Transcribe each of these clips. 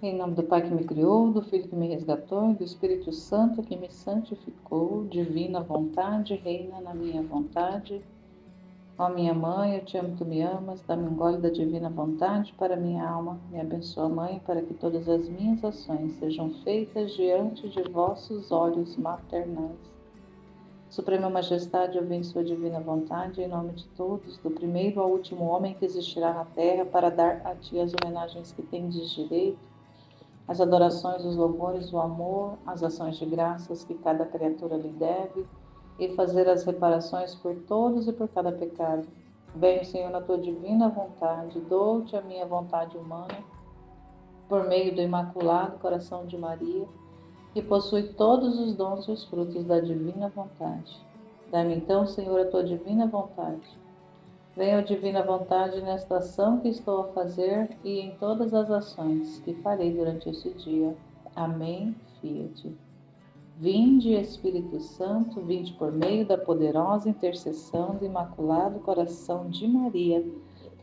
Em nome do Pai que me criou, do Filho que me resgatou e do Espírito Santo que me santificou, divina vontade, reina na minha vontade. Ó minha mãe, eu te amo, tu me amas, dá-me um gole da divina vontade para minha alma. Me abençoa, mãe, para que todas as minhas ações sejam feitas diante de vossos olhos maternais. Suprema Majestade, eu venho em sua divina vontade, em nome de todos, do primeiro ao último homem que existirá na terra, para dar a ti as homenagens que tendes direito, as adorações, os louvores, o amor, as ações de graças que cada criatura lhe deve, e fazer as reparações por todos e por cada pecado. Venho, Senhor, na tua divina vontade, dou-te a minha vontade humana, por meio do Imaculado Coração de Maria, que possui todos os dons e os frutos da divina vontade. Dai-me então, Senhor, a tua divina vontade. Venha, divina vontade, nesta ação que estou a fazer e em todas as ações que farei durante este dia. Amém. Fiat. Vinde, Espírito Santo, vinde por meio da poderosa intercessão do Imaculado Coração de Maria,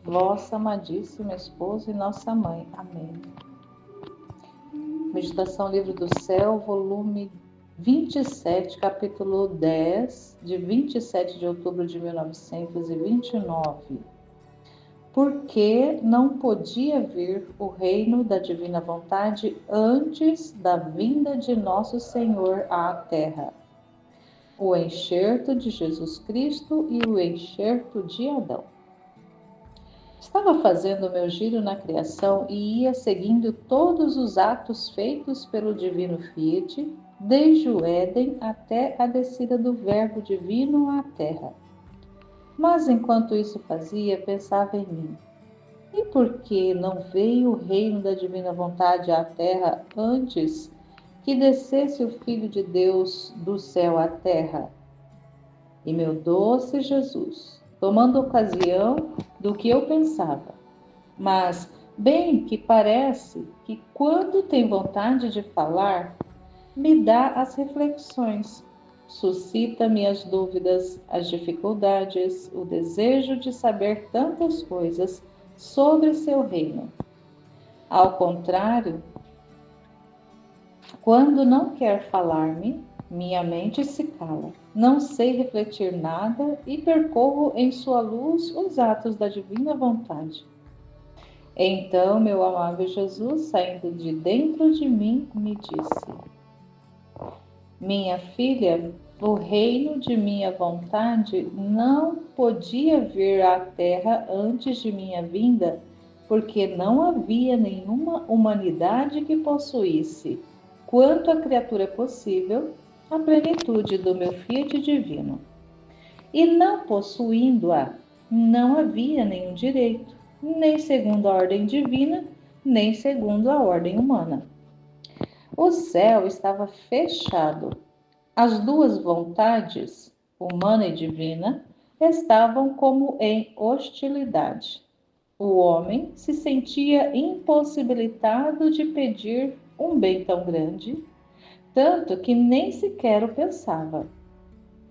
vossa amadíssima esposa e nossa mãe. Amém. Meditação Livro do Céu, volume 27, capítulo 10, de 27 de outubro de 1929. Por que não podia vir o reino da divina vontade antes da vinda de nosso Senhor à terra? O enxerto de Jesus Cristo e o enxerto de Adão. Estava fazendo meu giro na criação e ia seguindo todos os atos feitos pelo divino Fiat, desde o Éden até a descida do Verbo divino à terra. Mas enquanto isso fazia, pensava em mim: e por que não veio o reino da divina vontade à terra antes que descesse o Filho de Deus do céu à terra? E meu doce Jesus, tomando ocasião do que eu pensava, mas bem que parece que quando tem vontade de falar, me dá as reflexões, suscita-me as dúvidas, as dificuldades, o desejo de saber tantas coisas sobre seu reino. Ao contrário, quando não quer falar-me, minha mente se cala, não sei refletir nada e percorro em sua luz os atos da divina vontade. Então, meu amável Jesus, saindo de dentro de mim, me disse: minha filha, o reino de minha vontade não podia vir à terra antes de minha vinda, porque não havia nenhuma humanidade que possuísse, quanto a criatura possível, a plenitude do meu Fiat divino. E não possuindo-a, não havia nenhum direito, nem segundo a ordem divina, nem segundo a ordem humana. O céu estava fechado. As duas vontades, humana e divina, estavam como em hostilidade. O homem se sentia impossibilitado de pedir um bem tão grande, tanto que nem sequer o pensava.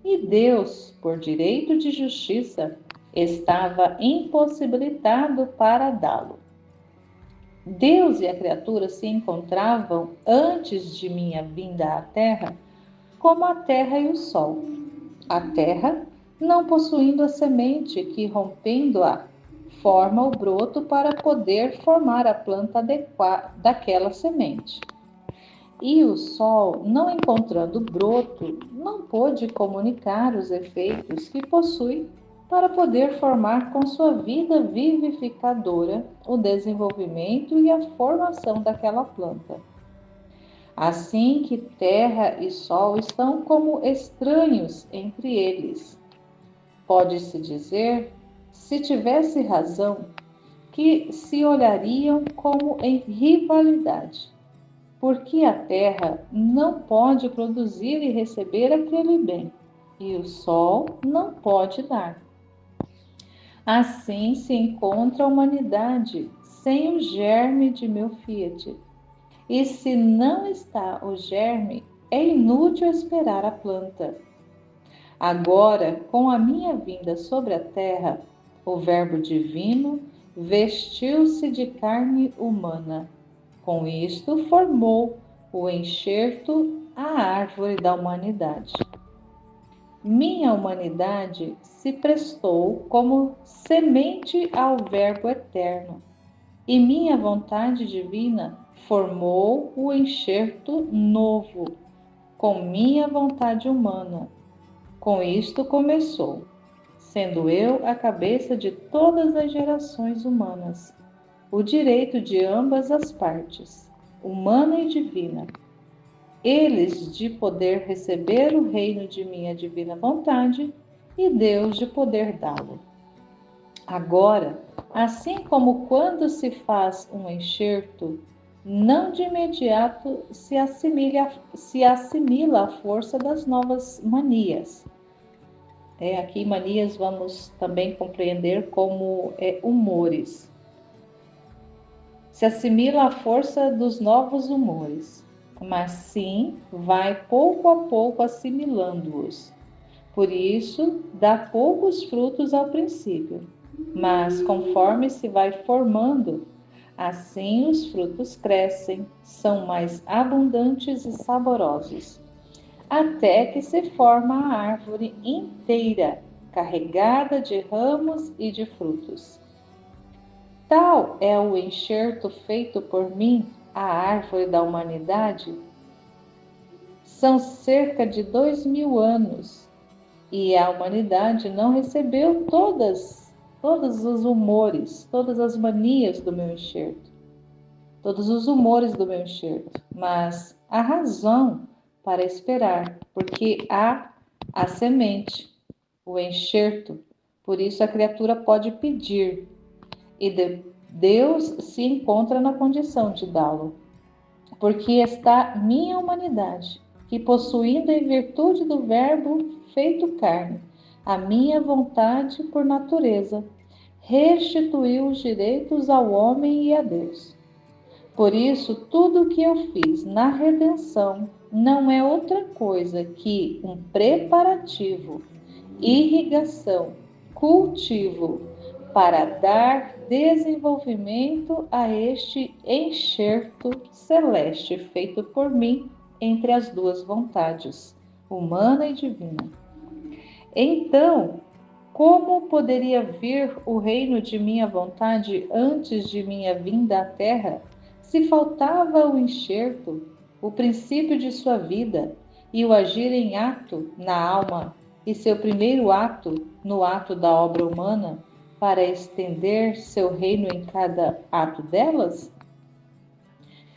E Deus, por direito de justiça, estava impossibilitado para dá-lo. Deus e a criatura se encontravam, antes de minha vinda à terra, como a terra e o sol. A terra, não possuindo a semente que, rompendo-a, forma o broto para poder formar a planta adequada daquela semente. E o sol, não encontrando broto, não pôde comunicar os efeitos que possui para poder formar com sua vida vivificadora o desenvolvimento e a formação daquela planta. Assim que terra e sol estão como estranhos entre eles. Pode-se dizer, se tivesse razão, que se olhariam como em rivalidade, porque a terra não pode produzir e receber aquele bem, e o sol não pode dar. Assim se encontra a humanidade sem o germe de meu Fiat. E se não está o germe, é inútil esperar a planta. Agora, com a minha vinda sobre a terra, o Verbo divino vestiu-se de carne humana Com isto, formou o enxerto, a árvore da humanidade. Minha humanidade se prestou como semente ao Verbo eterno, e minha vontade divina formou o enxerto novo, com minha vontade humana. Com isto começou, sendo eu a cabeça de todas as gerações humanas, o direito de ambas as partes, humana e divina, eles de poder receber o reino de minha divina vontade e Deus de poder dá-lo. Agora, assim como quando se faz um enxerto, não de imediato se assimila à força das novas manias. Aqui manias vamos também compreender como humores. Se assimila à força dos novos humores, mas sim vai pouco a pouco assimilando-os. Por isso, dá poucos frutos ao princípio, mas conforme se vai formando, assim os frutos crescem, são mais abundantes e saborosos, até que se forma a árvore inteira, carregada de ramos e de frutos. Tal é o enxerto feito por mim, a árvore da humanidade. São cerca de 2000 anos, e a humanidade não recebeu todos os humores, todas as manias do meu enxerto, todos os humores do meu enxerto, mas há razão para esperar, porque há a semente, o enxerto, por isso a criatura pode pedir, e Deus se encontra na condição de dá-lo, porque está minha humanidade, que possuindo em virtude do Verbo feito carne, a minha vontade por natureza, restituiu os direitos ao homem e a Deus. Por isso, tudo o que eu fiz na redenção não é outra coisa que um preparativo, irrigação, cultivo, para dar desenvolvimento a este enxerto celeste feito por mim entre as duas vontades, humana e divina. Então, como poderia vir o reino de minha vontade antes de minha vinda à Terra, se faltava o enxerto, o princípio de sua vida e o agir em ato na alma e seu primeiro ato no ato da obra humana, para estender seu reino em cada ato delas?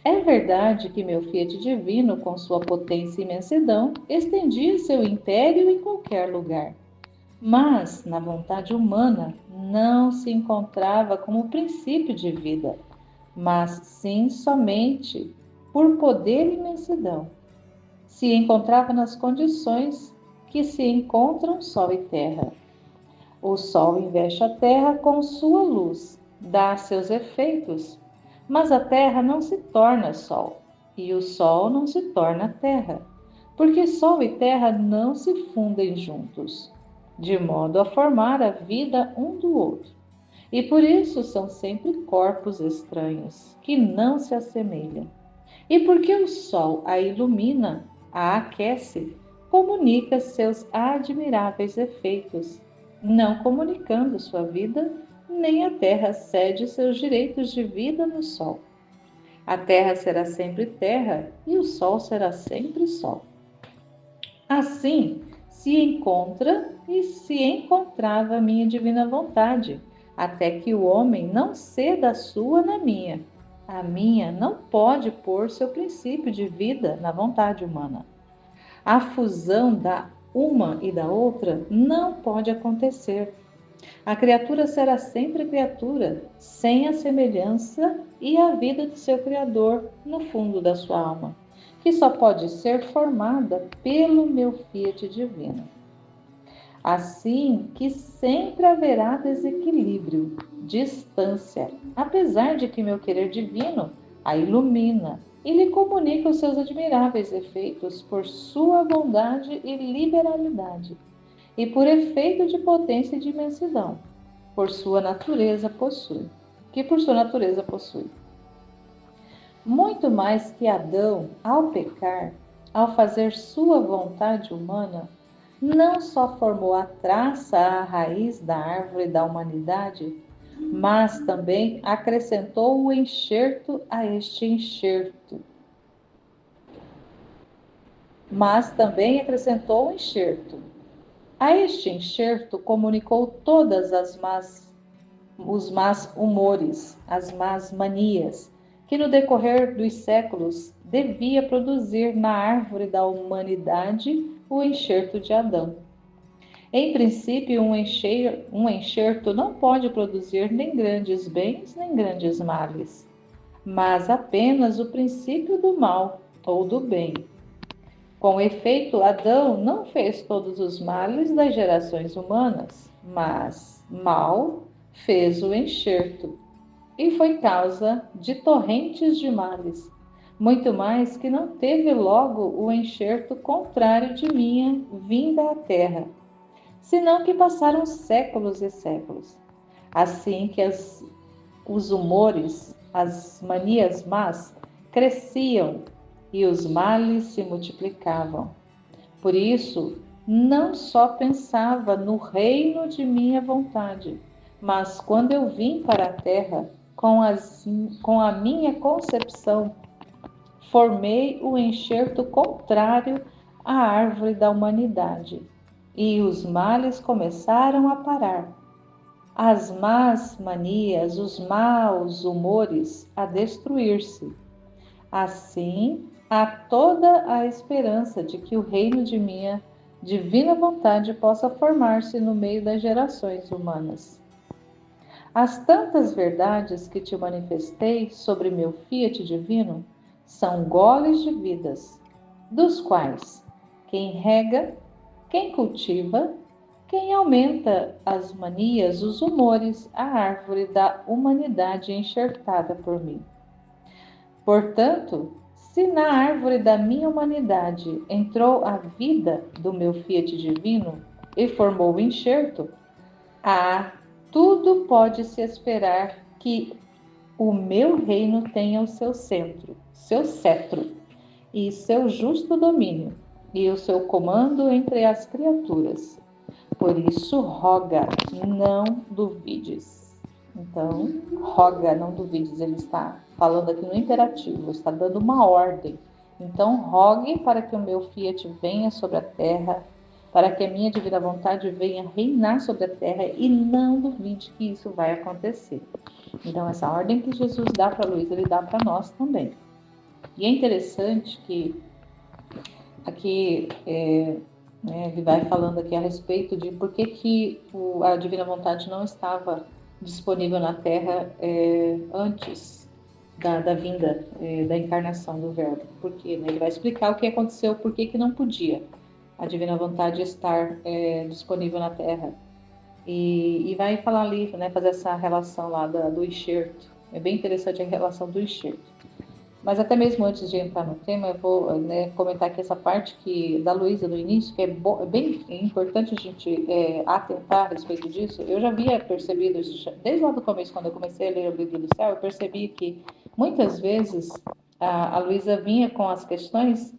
É verdade que meu Fiat divino, com sua potência e imensidão, estendia seu império em qualquer lugar. Mas, na vontade humana, não se encontrava como princípio de vida, mas sim somente por poder e imensidão. Se encontrava nas condições que se encontram sol e terra. O sol investe a terra com sua luz, dá seus efeitos, mas a terra não se torna sol, e o sol não se torna terra, porque sol e terra não se fundem juntos, de modo a formar a vida um do outro. E por isso são sempre corpos estranhos, que não se assemelham. E porque o sol a ilumina, a aquece, comunica seus admiráveis efeitos, não comunicando sua vida, nem a terra cede seus direitos de vida no sol. A terra será sempre terra e o sol será sempre sol. Assim, se encontra e se encontrava a minha divina vontade, até que o homem não ceda a sua na minha. A minha não pode pôr seu princípio de vida na vontade humana. A fusão da uma e da outra não pode acontecer. A criatura será sempre criatura, sem a semelhança e a vida do seu Criador no fundo da sua alma, que só pode ser formada pelo meu Fiat divino. Assim que sempre haverá desequilíbrio, distância, apesar de que meu querer divino a ilumina e lhe comunica os seus admiráveis efeitos por sua bondade e liberalidade, e por efeito de potência e de imensidão, por sua natureza possui. Muito mais que Adão, ao pecar, ao fazer sua vontade humana, não só formou a traça à raiz da árvore da humanidade, mas também acrescentou o enxerto a este enxerto. A este enxerto comunicou todas os más humores, as más manias, que no decorrer dos séculos devia produzir na árvore da humanidade o enxerto de Adão. Em princípio, um enxerto não pode produzir nem grandes bens nem grandes males, mas apenas o princípio do mal ou do bem. Com efeito, Adão não fez todos os males das gerações humanas, mas mal fez o enxerto, e foi causa de torrentes de males, muito mais que não teve logo o enxerto contrário de minha vinda à terra, senão que passaram séculos e séculos. Assim que os humores, as manias más, cresciam e os males se multiplicavam. Por isso, não só pensava no reino de minha vontade, mas quando eu vim para a terra, com a minha concepção, formei o enxerto contrário à árvore da humanidade, e os males começaram a parar. As más manias, os maus humores a destruir-se. Assim, há toda a esperança de que o reino de minha divina vontade possa formar-se no meio das gerações humanas. As tantas verdades que te manifestei sobre meu fiat divino são goles de vidas, dos quais quem rega, quem cultiva, quem aumenta as manias, os humores, a árvore da humanidade enxertada por mim. Portanto, se na árvore da minha humanidade entrou a vida do meu fiat divino e formou o enxerto, tudo pode-se esperar que o meu reino tenha o seu centro, seu cetro e seu justo domínio e o seu comando entre as criaturas. Por isso, roga, não duvides. Então, roga, não duvides, ele está falando aqui no imperativo, está dando uma ordem. Então, rogue para que o meu fiat venha sobre a terra, para que a minha divina vontade venha reinar sobre a terra e não duvide que isso vai acontecer. Então, essa ordem que Jesus dá para Luísa, ele dá para nós também. E é interessante que aqui ele vai falando aqui a respeito de por que a divina vontade não estava disponível na Terra antes da vinda, da encarnação do Verbo. Porque ele vai explicar o que aconteceu, por que não podia a divina vontade estar disponível na Terra. E vai falar ali, né, fazer essa relação lá do enxerto. É bem interessante a relação do enxerto. Mas até mesmo antes de entrar no tema, eu vou comentar aqui essa parte da Luísa no início, que é bem importante a gente atentar a respeito disso. Eu já havia percebido isso, desde lá do começo, quando eu comecei a ler o Livro do Céu, eu percebi que muitas vezes a Luísa vinha com as questões,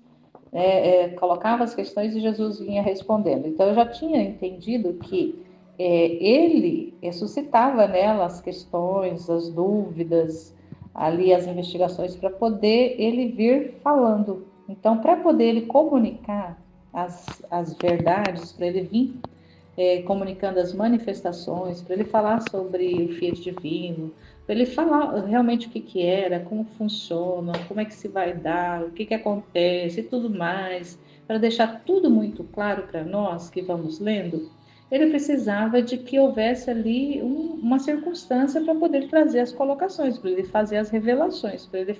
colocava as questões e Jesus vinha respondendo. Então eu já tinha entendido que ele suscitava nela as questões, as dúvidas, ali as investigações, para poder ele vir falando. Então, para poder ele comunicar as verdades, para ele vir comunicando as manifestações, para ele falar sobre o fiat divino, para ele falar realmente o que era, como funciona, como é que se vai dar, o que acontece e tudo mais, para deixar tudo muito claro para nós que vamos lendo, ele precisava de que houvesse ali uma circunstância para poder trazer as colocações, para ele fazer as revelações, para ele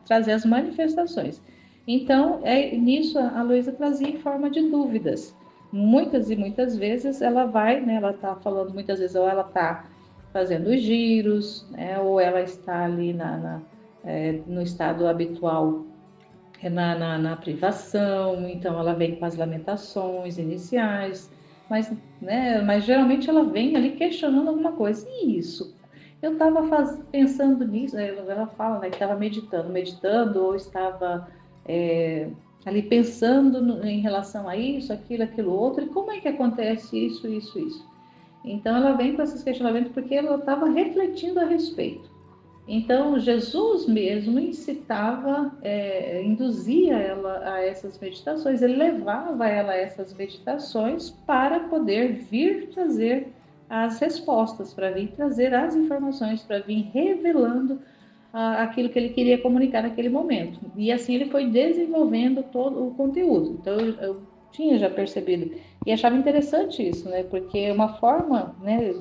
trazer as manifestações. Então, nisso a Luísa trazia em forma de dúvidas. Muitas e muitas vezes ela vai, né, ela está falando muitas vezes, ou ela está fazendo os giros, né, ou ela está ali no estado habitual, na privação, então ela vem com as lamentações iniciais, mas geralmente ela vem ali questionando alguma coisa. E isso? eu estava pensando nisso, ela fala, né, que estava meditando, ou estava ali pensando em relação a isso, aquilo outro, e como é que acontece isso. Então ela vem com esses questionamentos porque ela estava refletindo a respeito. Então Jesus mesmo incitava, induzia ela a essas meditações, ele levava ela a essas meditações para poder vir trazer as respostas, para vir trazer as informações, para vir revelando aquilo que ele queria comunicar naquele momento. E assim ele foi desenvolvendo todo o conteúdo. Então eu tinha já percebido e achava interessante isso, né? Porque é uma forma, né?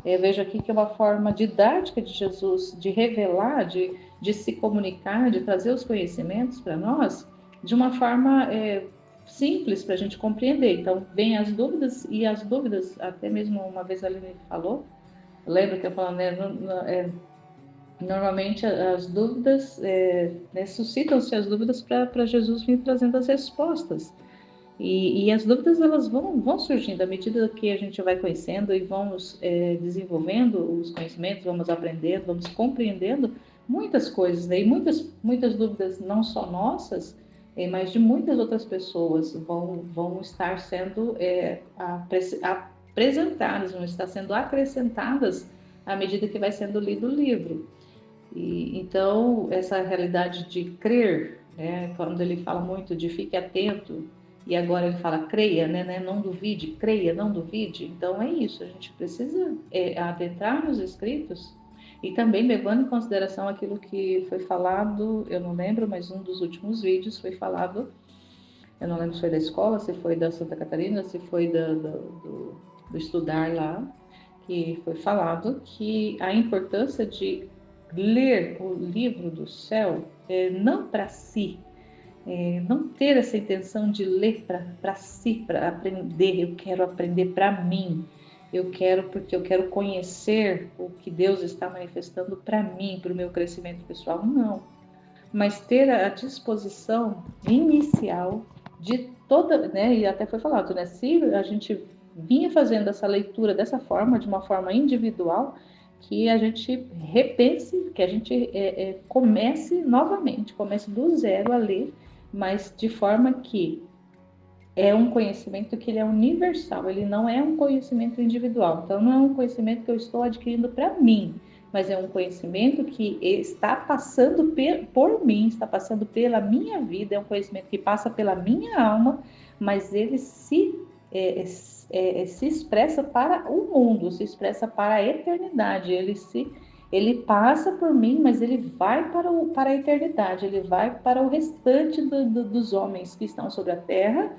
Eu vejo aqui que é uma forma didática de Jesus de revelar, de se comunicar, de trazer os conhecimentos para nós de uma forma simples para a gente compreender. Então, vem as dúvidas, e as dúvidas, até mesmo uma vez a Aline falou, lembra que eu falei, né, normalmente as dúvidas, né, suscitam-se as dúvidas para Jesus vir trazendo as respostas. E as dúvidas elas vão surgindo à medida que a gente vai conhecendo e vamos desenvolvendo os conhecimentos, vamos aprendendo, vamos compreendendo muitas coisas, né? E muitas dúvidas não só nossas, mas de muitas outras pessoas vão estar sendo apresentadas, vão estar sendo acrescentadas à medida que vai sendo lido o livro. E então essa realidade de crer, né, quando ele fala muito de fique atento, e agora ele fala creia, né, não duvide, creia, não duvide. Então é isso, a gente precisa adentrar nos escritos e também levando em consideração aquilo que foi falado, eu não lembro, mas um dos últimos vídeos foi falado, eu não lembro se foi da escola, se foi da Santa Catarina, se foi do estudar lá, que foi falado que a importância de ler o livro do céu, não para si, não ter essa intenção de ler para si, para aprender. Eu quero aprender para mim, eu quero porque eu quero conhecer o que Deus está manifestando para mim, para o meu crescimento pessoal, não. Mas ter a disposição inicial de toda, né, e até foi falado, né, se a gente vinha fazendo essa leitura dessa forma, de uma forma individual, que a gente repense, que a gente comece novamente, comece do zero a ler, mas de forma que é um conhecimento que ele é universal, ele não é um conhecimento individual. Então, não é um conhecimento que eu estou adquirindo para mim, mas é um conhecimento que está passando por mim, está passando pela minha vida, é um conhecimento que passa pela minha alma, mas ele se expressa para o mundo, se expressa para a eternidade, ele passa por mim, mas ele vai para a eternidade, ele vai para o restante dos homens que estão sobre a terra,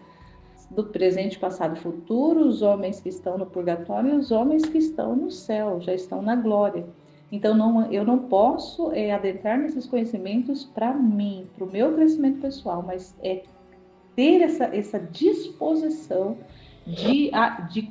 do presente, passado e futuro, os homens que estão no purgatório e os homens que estão no céu, já estão na glória. Então, eu não posso adentrar nesses conhecimentos para mim, para o meu crescimento pessoal, mas ter essa disposição de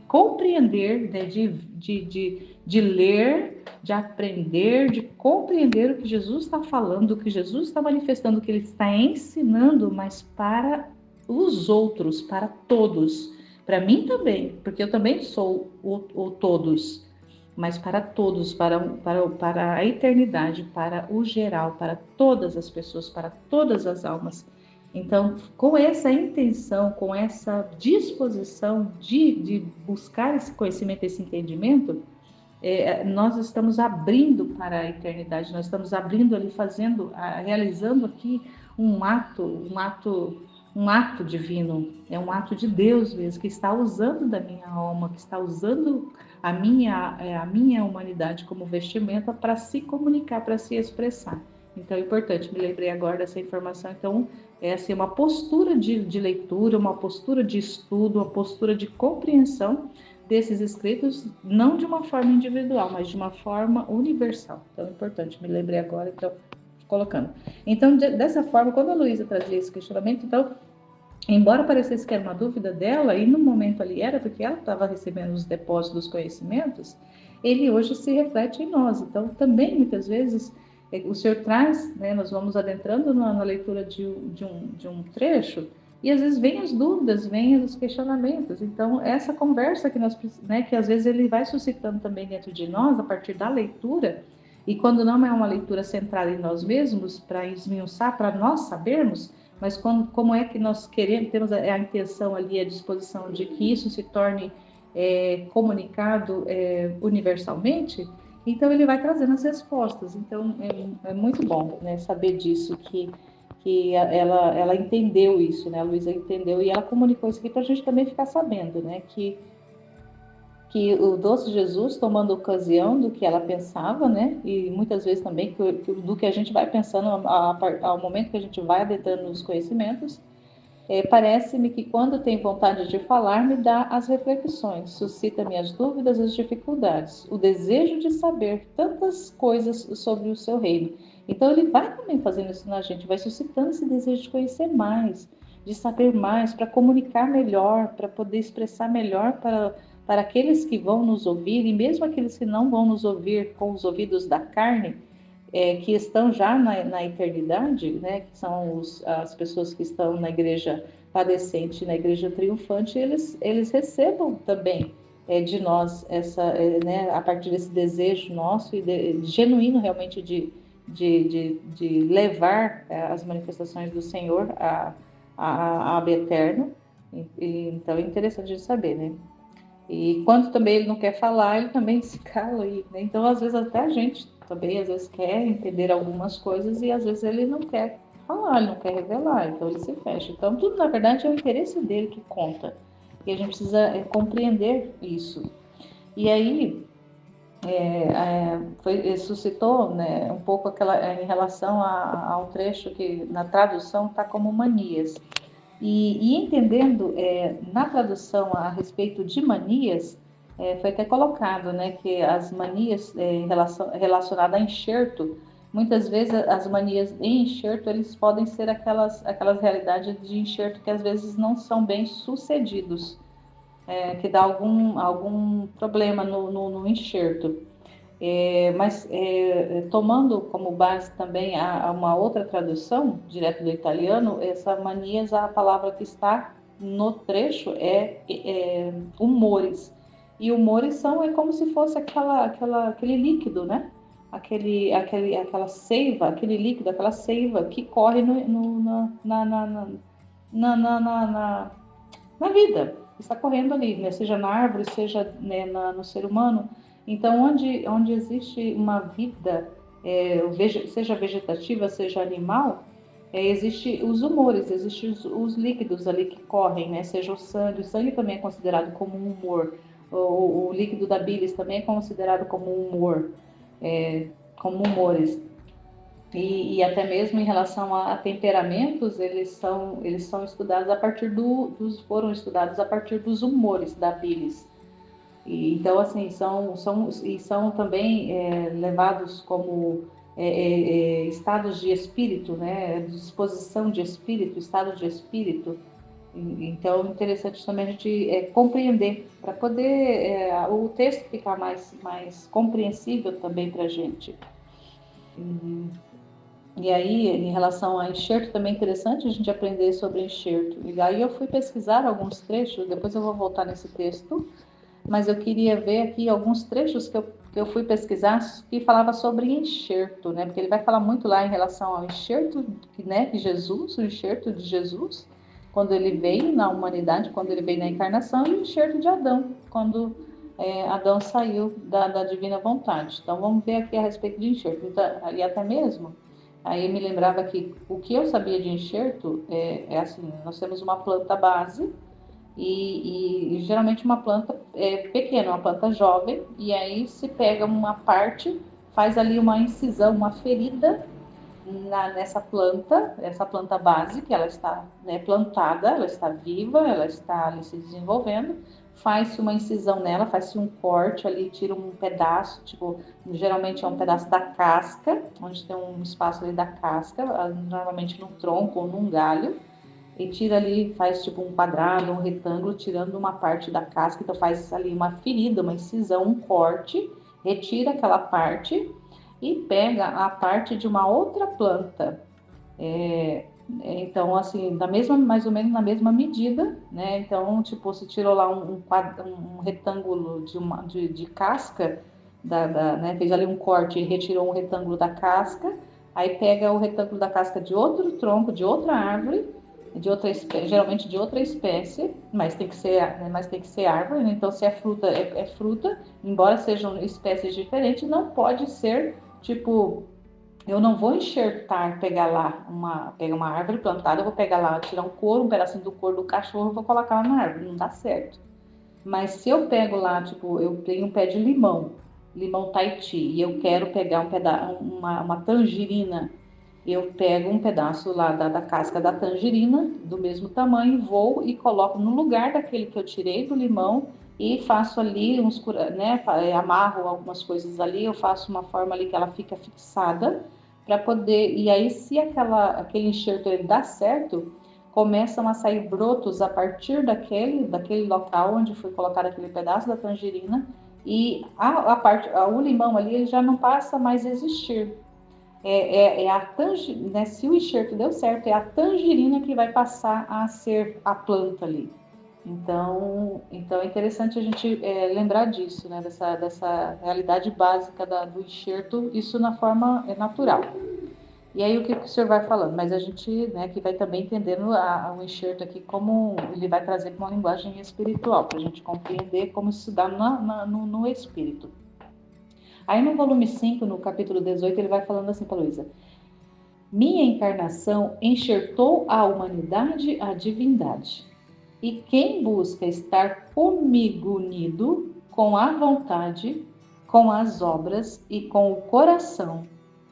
compreender, né, de ler, de aprender, de compreender o que Jesus está falando, o que Jesus está manifestando, o que ele está ensinando, mas para os outros, para todos. Para mim também, porque eu também sou o todos, mas para todos, para a eternidade, para o geral, para todas as pessoas, para todas as almas. Então, com essa intenção, com essa disposição de buscar esse conhecimento, esse entendimento, nós estamos abrindo para a eternidade, nós estamos abrindo ali, realizando aqui um ato divino, é um ato de Deus mesmo, que está usando da minha alma, que está usando a minha humanidade como vestimenta para se comunicar, para se expressar. Então é importante, me lembrei agora dessa informação. Então, é assim, uma postura de leitura, uma postura de estudo, uma postura de compreensão desses escritos, não de uma forma individual, mas de uma forma universal. Então é importante, me lembrei agora, então, colocando. Então, dessa forma, quando a Luísa trazia esse questionamento, então, embora parecesse que era uma dúvida dela, e no momento ali era, porque ela estava recebendo os depósitos dos conhecimentos, ele hoje se reflete em nós. Então, também, muitas vezes, o Senhor traz, né, nós vamos adentrando na leitura de um trecho, e às vezes vem as dúvidas, vem os questionamentos. Então, essa conversa que nós, né, que às vezes ele vai suscitando também dentro de nós, a partir da leitura, E quando não é uma leitura centrada em nós mesmos, para esmiuçar, para nós sabermos, mas como é que nós queremos, temos a intenção ali, a disposição de que isso se torne comunicado universalmente, então ele vai trazendo as respostas. Então é muito bom, né, saber disso, que ela entendeu isso, né? A Luísa entendeu e ela comunicou isso aqui para a gente também ficar sabendo, né? Que o doce Jesus, tomando ocasião do que ela pensava, né? E muitas vezes também do que a gente vai pensando ao momento que a gente vai adentrando nos conhecimentos, parece-me que quando tem vontade de falar, me dá as reflexões, suscita-me as dúvidas, as dificuldades, o desejo de saber tantas coisas sobre o seu reino. Então ele vai também fazendo isso na gente, vai suscitando esse desejo de conhecer mais, de saber mais, para comunicar melhor, para poder expressar melhor para aqueles que vão nos ouvir, e mesmo aqueles que não vão nos ouvir com os ouvidos da carne, que estão já na eternidade, né, que são as pessoas que estão na igreja padecente, na igreja triunfante, eles recebam também de nós né, a partir desse desejo nosso e genuíno realmente de levar as manifestações do Senhor a abo eterno. Então é interessante de saber, né? E quando também ele não quer falar, ele também se cala aí, né? Então, às vezes, até a gente também, às vezes, quer entender algumas coisas e, às vezes, ele não quer falar, ele não quer revelar, então ele se fecha. Então, tudo, na verdade, é o interesse dele que conta. E a gente precisa compreender isso. E aí, suscitou, né, um pouco em relação ao trecho que, na tradução, está como manias. E entendendo, na tradução a respeito de manias, foi até colocado, né, que as manias relacionadas a enxerto, muitas vezes as manias em enxerto, eles podem ser aquelas realidades de enxerto que às vezes não são bem sucedidos, que dá algum problema no enxerto. Mas tomando como base também uma outra tradução, direto do italiano, essa manias, a palavra que está no trecho é humores. E humores é como se fosse aquele líquido, né? Aquela seiva, aquele líquido, aquela seiva que corre na vida, está correndo ali, né? Seja na árvore, seja, né, no ser humano. Então, onde existe uma vida, seja vegetativa, seja animal, existe os humores, existem os líquidos ali que correm, né? Seja o sangue também é considerado como um humor, o líquido da bilis também é considerado como um humor, como humores. E até mesmo em relação a temperamentos, eles são estudados a partir foram estudados a partir dos humores da bilis. Então, assim, são também levados como estados de espírito, né? Disposição de espírito, estado de espírito. Então, interessante também a gente compreender, para poder o texto ficar mais compreensível também para a gente. E aí, em relação a enxerto, também é interessante a gente aprender sobre enxerto. E aí eu fui pesquisar alguns trechos, depois eu vou voltar nesse texto, mas eu queria ver aqui alguns trechos que eu fui pesquisar que falava sobre enxerto, né? Porque ele vai falar muito lá em relação ao enxerto, né, de Jesus, o enxerto de Jesus, quando ele veio na humanidade, quando ele veio na encarnação, e o enxerto de Adão, quando Adão saiu da divina vontade. Então, vamos ver aqui a respeito de enxerto. Então, e até mesmo, aí me lembrava que o que eu sabia de enxerto assim, nós temos uma planta base, e geralmente uma planta pequena, uma planta jovem, e aí se pega uma parte, faz ali uma incisão, uma ferida nessa planta, essa planta base, que ela está, né, plantada, ela está viva, ela está ali se desenvolvendo, faz-se uma incisão nela, faz-se um corte ali, tira um pedaço, tipo, geralmente é um pedaço da casca, onde tem um espaço ali da casca, normalmente num tronco ou num galho, e tira ali, faz tipo um quadrado, um retângulo, tirando uma parte da casca, então faz ali uma ferida, uma incisão, um corte, retira aquela parte e pega a parte de uma outra planta. Então, assim, mais ou menos na mesma medida, né? Então, tipo, se tirou lá um retângulo de casca, né, fez ali um corte e retirou um retângulo da casca, aí pega o retângulo da casca de outro tronco, de outra árvore, geralmente de outra espécie, mas tem que ser, né, árvore, né? Então se é fruta, é fruta, embora sejam espécies diferentes, não pode ser tipo, eu não vou enxertar, pegar uma árvore plantada, eu vou pegar lá, tirar um couro, um pedacinho do couro do cachorro, vou colocar lá na árvore, não dá certo. Mas se eu pego lá, tipo, eu tenho um pé de limão Tahiti, e eu quero pegar uma tangerina, eu pego um pedaço lá da casca da tangerina, do mesmo tamanho, vou e coloco no lugar daquele que eu tirei do limão e faço ali né, amarro algumas coisas ali, eu faço uma forma ali que ela fica fixada para poder, e aí se aquele enxerto ele dá certo, começam a sair brotos a partir daquele local onde foi colocado aquele pedaço da tangerina, e o limão ali ele já não passa mais a existir. Né, se o enxerto deu certo, é a tangerina que vai passar a ser a planta ali. Então é interessante a gente lembrar disso, né, dessa realidade básica do enxerto, isso na forma natural. E aí o que o senhor vai falando? Mas a gente, né, que vai também entendendo o enxerto aqui, como ele vai trazer para uma linguagem espiritual, para a gente compreender como isso se dá no espírito. Aí no volume 5, no capítulo 18, ele vai falando assim para Luísa: minha encarnação enxertou a humanidade à divindade. E quem busca estar comigo unido, com a vontade, com as obras e com o coração,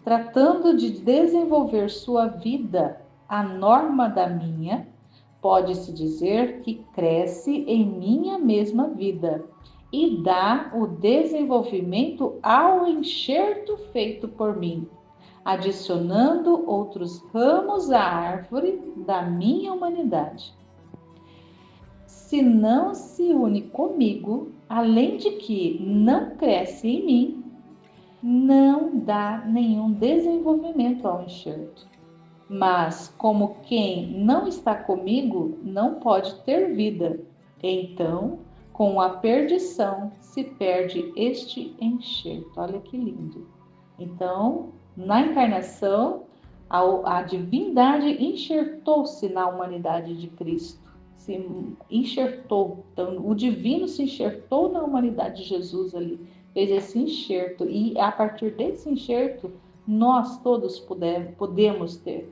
tratando de desenvolver sua vida à norma da minha, pode-se dizer que cresce em minha mesma vida e dá o desenvolvimento ao enxerto feito por mim, adicionando outros ramos à árvore da minha humanidade. Se não se une comigo, além de que não cresce em mim, não dá nenhum desenvolvimento ao enxerto. Mas como quem não está comigo não pode ter vida, então, com a perdição se perde este enxerto. Olha que lindo. Então, na encarnação, a divindade enxertou-se na humanidade de Cristo. Se enxertou. Então, o divino se enxertou na humanidade de Jesus ali. Fez esse enxerto. E a partir desse enxerto, nós todos podemos ter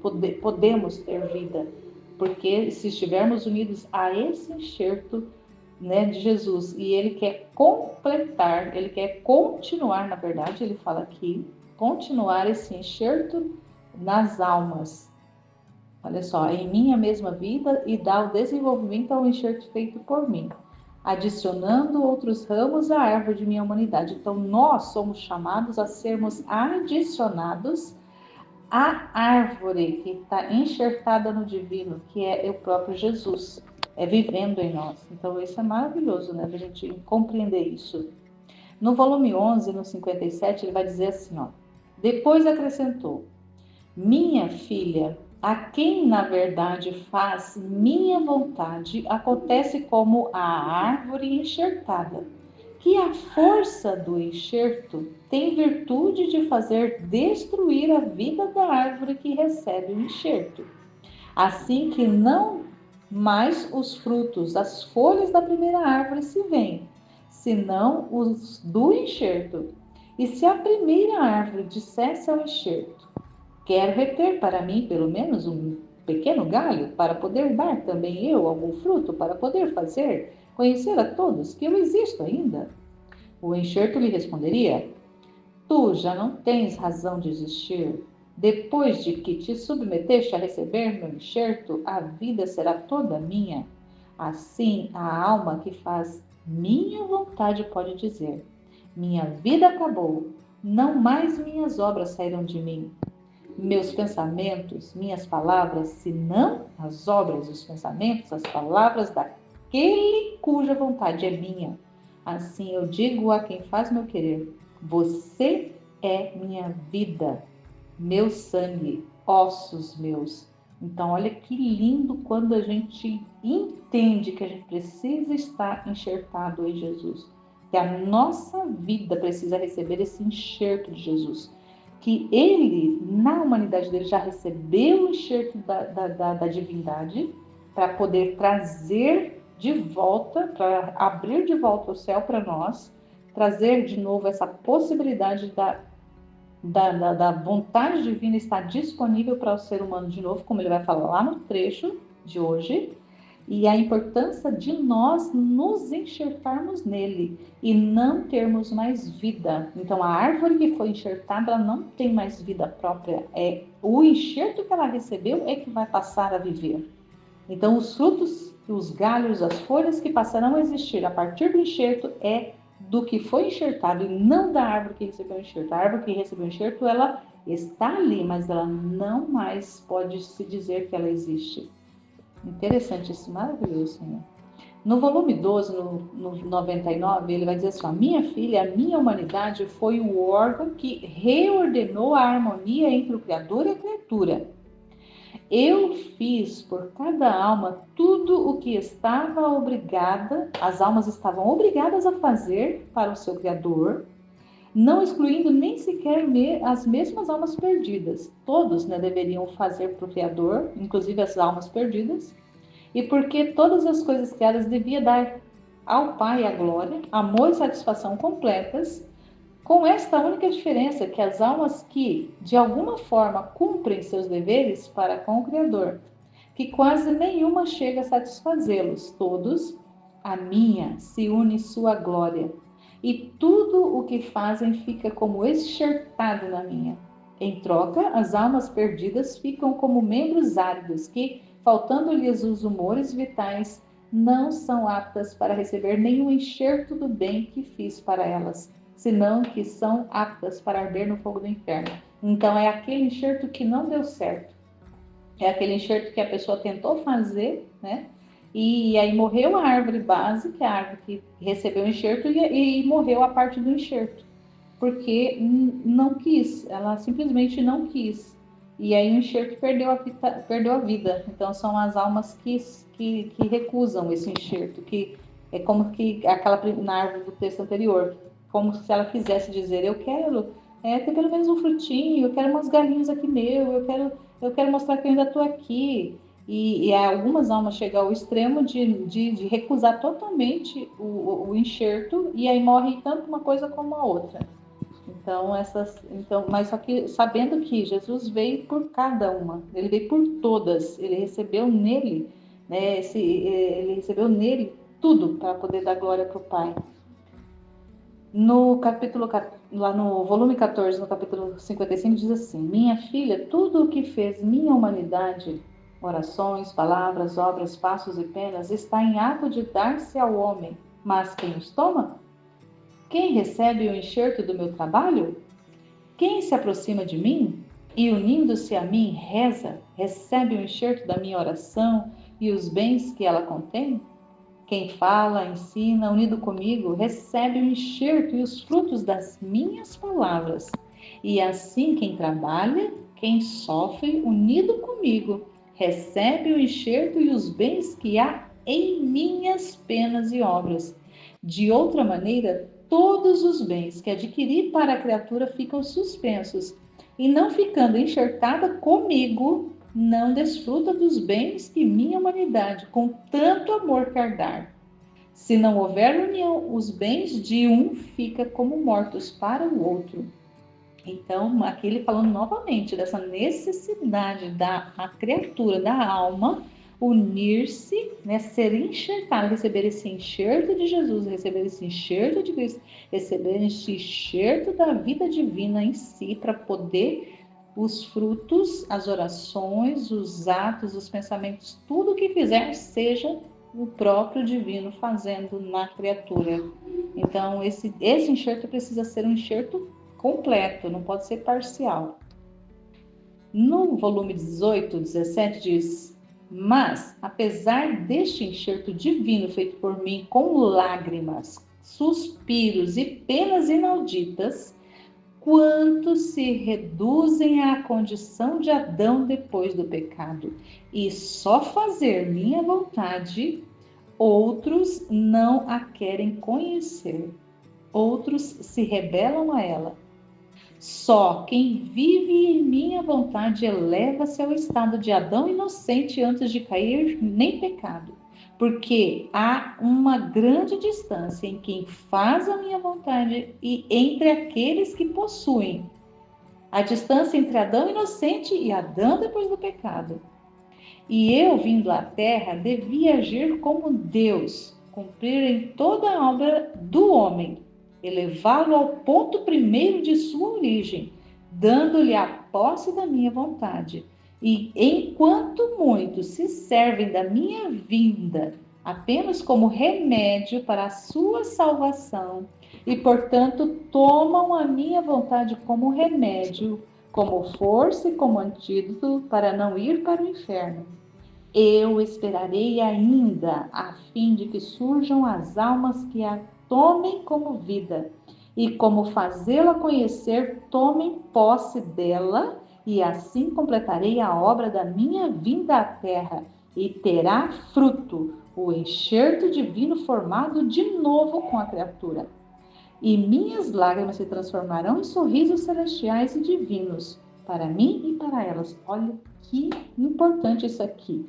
vida. Porque se estivermos unidos a esse enxerto, né, de Jesus, e ele quer completar, ele quer continuar, na verdade, ele fala aqui, continuar esse enxerto nas almas. Olha só, em minha mesma vida, e dá o desenvolvimento ao enxerto feito por mim, adicionando outros ramos à árvore de minha humanidade. Então, nós somos chamados a sermos adicionados à árvore que está enxertada no divino, que é o próprio Jesus, vivendo em nós. Então, isso é maravilhoso, né, da gente compreender isso. No volume 11, no 57, ele vai dizer assim, ó: depois acrescentou: minha filha, a quem na verdade faz minha vontade, acontece como a árvore enxertada, que a força do enxerto tem virtude de fazer destruir a vida da árvore que recebe o enxerto, assim que não mais os frutos, as folhas da primeira árvore se veem, senão os do enxerto. E se a primeira árvore dissesse ao enxerto: quero reter para mim pelo menos um pequeno galho, para poder dar também eu algum fruto, para poder conhecer a todos que eu existo ainda, o enxerto lhe responderia: tu já não tens razão de existir. Depois de que te submeteste a receber meu enxerto, a vida será toda minha. Assim, a alma que faz minha vontade pode dizer: minha vida acabou, não mais minhas obras sairão de mim. Meus pensamentos, minhas palavras, senão as obras, os pensamentos, as palavras daquele cuja vontade é minha. Assim eu digo a quem faz meu querer: você é minha vida, meu sangue, ossos meus. Então, olha que lindo quando a gente entende que a gente precisa estar enxertado em Jesus, que a nossa vida precisa receber esse enxerto de Jesus, que ele, na humanidade dele, já recebeu o enxerto da divindade para poder trazer de volta, para abrir de volta o céu para nós, trazer de novo essa possibilidade da vontade divina estar disponível para o ser humano de novo, como ele vai falar lá no trecho de hoje, e a importância de nós nos enxertarmos nele e não termos mais vida. Então, a árvore que foi enxertada, ela não tem mais vida própria. É o enxerto que ela recebeu é que vai passar a viver. Então, os frutos, os galhos, as folhas que passarão a existir a partir do enxerto é do que foi enxertado e não da árvore que recebeu o enxerto. A árvore que recebeu o enxerto, ela está ali, mas ela não mais pode se dizer que ela existe. Interessante isso, maravilhoso, Senhor. No volume 12, no 99, ele vai dizer assim, minha filha, a minha humanidade foi o órgão que reordenou a harmonia entre o Criador e a criatura. Eu fiz por cada alma tudo o que estava obrigada, as almas estavam obrigadas a fazer para o seu Criador, não excluindo nem sequer as mesmas almas perdidas. Todos deveriam fazer para o Criador, inclusive as almas perdidas, e porque todas as coisas criadas devia dar ao Pai a glória, amor e satisfação completas, com esta única diferença, que as almas que, de alguma forma, cumprem seus deveres para com o Criador, que quase nenhuma chega a satisfazê-los, todos, a minha, se une sua glória, e tudo o que fazem fica como enxertado na minha. Em troca, as almas perdidas ficam como membros áridos que, faltando-lhes os humores vitais, não são aptas para receber nenhum enxerto do bem que fiz para elas, senão que são aptas para arder no fogo do inferno. Então é aquele enxerto que não deu certo. É aquele enxerto que a pessoa tentou fazer, E aí morreu a árvore base, que é a árvore que recebeu o enxerto, e morreu a parte do enxerto, porque não quis, ela simplesmente não quis. E aí o enxerto perdeu a vida. Então são as almas que recusam esse enxerto, que é como que aquela na árvore do texto anterior, como se ela quisesse dizer, eu quero ter pelo menos um frutinho, eu quero umas galinhas aqui eu quero mostrar que eu ainda estou aqui. E algumas almas chegam ao extremo de recusar totalmente o enxerto, e aí morre tanto uma coisa como a outra. Mas só que sabendo que Jesus veio por cada uma, ele veio por todas, ele recebeu nele, ele recebeu nele tudo para poder dar glória para o Pai. No capítulo, lá no volume 14, no capítulo 55, diz assim: minha filha, tudo o que fez minha humanidade, orações, palavras, obras, passos e penas, está em ato de dar-se ao homem, mas quem os toma? Quem recebe o enxerto do meu trabalho? Quem se aproxima de mim e, unindo-se a mim, reza, recebe o enxerto da minha oração e os bens que ela contém? Quem fala, ensina, unido comigo, recebe o enxerto e os frutos das minhas palavras. E assim quem trabalha, quem sofre, unido comigo, recebe o enxerto e os bens que há em minhas penas e obras. De outra maneira, todos os bens que adquiri para a criatura ficam suspensos, e não ficando enxertada comigo, não desfruta dos bens que minha humanidade com tanto amor quer dar. Se não houver união, os bens de um ficam como mortos para o outro. Então, aqui ele falando novamente dessa necessidade da criatura, da alma, unir-se, ser enxertado, receber esse enxerto de Jesus, receber esse enxerto de Cristo, receber esse enxerto da vida divina em si, para poder os frutos, as orações, os atos, os pensamentos, tudo que fizer seja o próprio divino fazendo na criatura. Então, esse enxerto precisa ser um enxerto completo, não pode ser parcial. No volume 18, 17 diz: mas, apesar deste enxerto divino feito por mim com lágrimas, suspiros e penas inauditas, quantos se reduzem à condição de Adão depois do pecado e só fazer minha vontade, outros não a querem conhecer. outros se rebelam a ela. Só quem vive em minha vontade eleva-se ao estado de Adão inocente antes de cair nem pecado. Porque há uma grande distância em quem faz a minha vontade e entre aqueles que possuem. A distância entre Adão inocente e Adão depois do pecado. E eu, vindo à terra, devia agir como Deus, cumprir em toda a obra do homem, elevá-lo ao ponto primeiro de sua origem, dando-lhe a posse da minha vontade. E enquanto muitos se servem da minha vinda apenas como remédio para a sua salvação, e portanto tomam a minha vontade como remédio, como força e como antídoto para não ir para o inferno, eu esperarei ainda, a fim de que surjam as almas que a tomem como vida, e como fazê-la conhecer, tomem posse dela, e assim completarei a obra da minha vinda à terra, e terá fruto o enxerto divino formado de novo com a criatura. E minhas lágrimas se transformarão em sorrisos celestiais e divinos, para mim e para elas. Olha que importante isso aqui.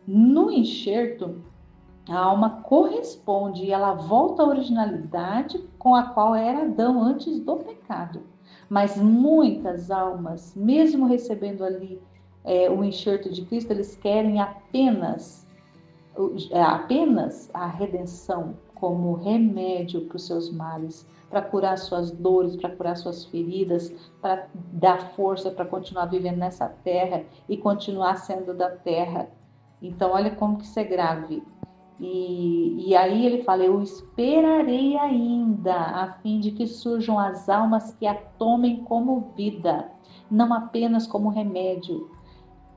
No enxerto, a alma corresponde e ela volta à originalidade com a qual era Adão antes do pecado. Mas muitas almas, mesmo recebendo ali o enxerto de Cristo, eles querem apenas a redenção como remédio para os seus males, para curar suas dores, para curar suas feridas, para dar força para continuar vivendo nessa terra e continuar sendo da terra. Então, olha como que isso é grave. E aí ele fala, eu esperarei ainda, a fim de que surjam as almas que a tomem como vida, não apenas como remédio,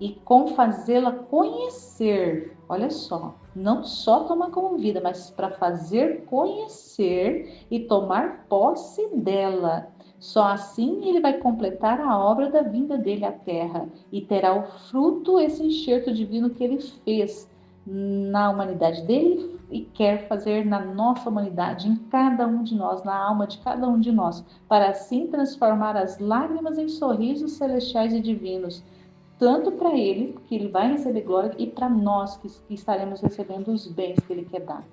e com fazê-la conhecer, olha só, não só tomar como vida, mas para fazer conhecer e tomar posse dela. Só assim ele vai completar a obra da vinda dele à terra e terá o fruto, esse enxerto divino que ele fez na humanidade dele e quer fazer na nossa humanidade, em cada um de nós, na alma de cada um de nós, para assim transformar as lágrimas em sorrisos celestiais e divinos, tanto para ele, que ele vai receber glória, e para nós, que estaremos recebendo os bens que ele quer dar.